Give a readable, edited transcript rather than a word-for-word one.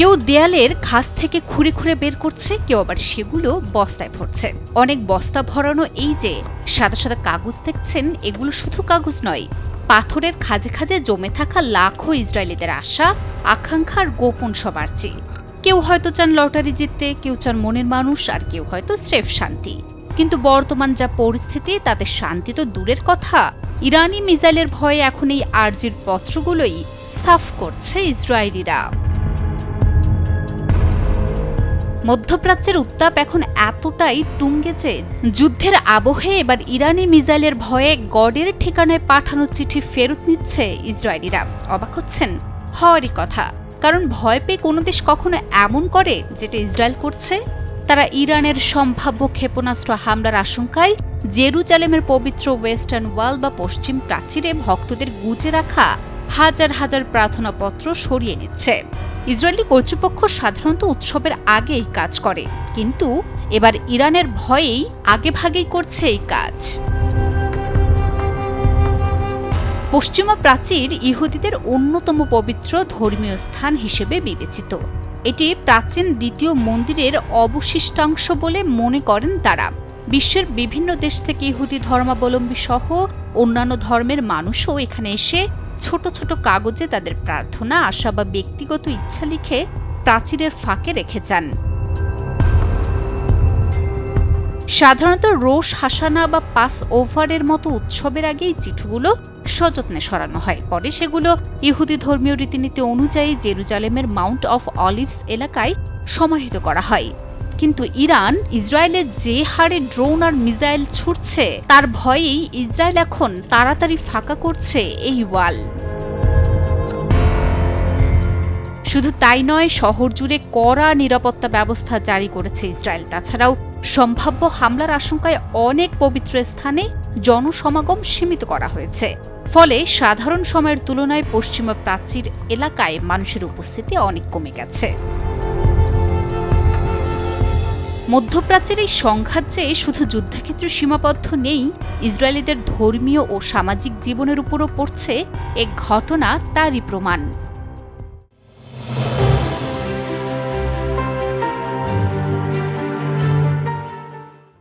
কেউ দেয়ালের খাঁজ থেকে খুঁড়ে খুঁড়ে বের করছে, কেউ আবার সেগুলো বস্তায় ভরছে। অনেক বস্তা ভরানো এই যে সাদা সাদা কাগজ দেখছেন, এগুলো শুধু কাগজ নয়, পাথরের খাঁজে খাঁজে জমে থাকা লাখো ইসরায়েলিদের আশা, আকাঙ্ক্ষার গোপন সব আর্জি। কেউ হয়তো চান লটারি জিততে, কেউ চান মনের মানুষ, আর কেউ হয়তো স্রেফ শান্তি। কিন্তু বর্তমান যা পরিস্থিতি, তাতে শান্তি তো দূরের কথা, ইরানি মিসাইলের ভয়ে এখন এই আর্জির পত্রগুলোই সাফ করছে ইসরায়েলিরা। মধ্যপ্রাচ্যের উত্তাপ এখন এতটাই তুঙ্গে যে যুদ্ধের আবহে এবার ইরানি মিসাইলের ভয়ে গডের ঠিকানায় পাঠানো চিঠি ফেরত নিচ্ছে ইসরায়েলিরা। অবাক হচ্ছেন? হওয়ারই কথা, কারণ ভয় পেয়ে কোনো দেশ কখনো এমন করে যেটা ইসরায়েল করছে। তারা ইরানের সম্ভাব্য ক্ষেপণাস্ত্র হামলার আশঙ্কায় জেরুজালেমের পবিত্র ওয়েস্টার্ন ওয়াল বা পশ্চিম প্রাচীরে ভক্তদের গুজে রাখা হাজার হাজার প্রার্থনাপত্র সরিয়ে নিচ্ছে। ইসরায়েলি কর্তৃপক্ষ সাধারণত উৎসবের আগেই কাজ করে, কিন্তু এবার ইরানের ভয়েই আগেভাগেই করছে এই কাজ। পশ্চিমা প্রাচীর ইহুদিদের অন্যতম পবিত্র ধর্মীয় স্থান হিসেবে বিবেচিত। এটি প্রাচীন দ্বিতীয় মন্দিরের অবশিষ্টাংশ বলে মনে করেন তারা। বিশ্বের বিভিন্ন দেশ থেকে ইহুদি ধর্মাবলম্বী সহ অন্যান্য ধর্মের মানুষও এখানে এসে ছোট ছোট কাগজে তাদের প্রার্থনা, আশা বা ব্যক্তিগত ইচ্ছা লিখে প্রাচীরের ফাঁকে রেখে যান। সাধারণত রোশ হাসানা বা পাস ওভারের মতো উৎসবের আগে এই চিঠিগুলো সযত্নে সরানো হয়। পরে সেগুলো ইহুদি ধর্মীয় রীতিনীতি অনুযায়ী জেরুজালেমের মাউন্ট অফ অলিভস এলাকায় সমাহিত করা হয়। কিন্তু ইরান ইসরায়েলের যে হারে ড্রোন আর মিসাইল ছুটছে, তার ভয়েই ইসরায়েল এখন তাড়াতাড়ি ফাঁকা করছে এই ওয়াল। শুধু তাই নয়, শহর জুড়ে কড়া নিরাপত্তা ব্যবস্থা জারি করেছে ইসরায়েল। তাছাড়াও সম্ভাব্য হামলার আশঙ্কায় অনেক পবিত্র স্থানে জনসমাগম সীমিত করা হয়েছে। ফলে সাধারণ সময়ের তুলনায় পশ্চিমা প্রাচীর এলাকায় মানুষের উপস্থিতি অনেক কমে গেছে। মধ্যপ্রাচ্যের এই সংঘাত যে শুধু যুদ্ধক্ষেত্রে সীমাবদ্ধ নেই, ইসরায়েলিদের ধর্মীয় ও সামাজিক জীবনের উপরও পড়ছে এক ঘটনা তারই প্রমাণ।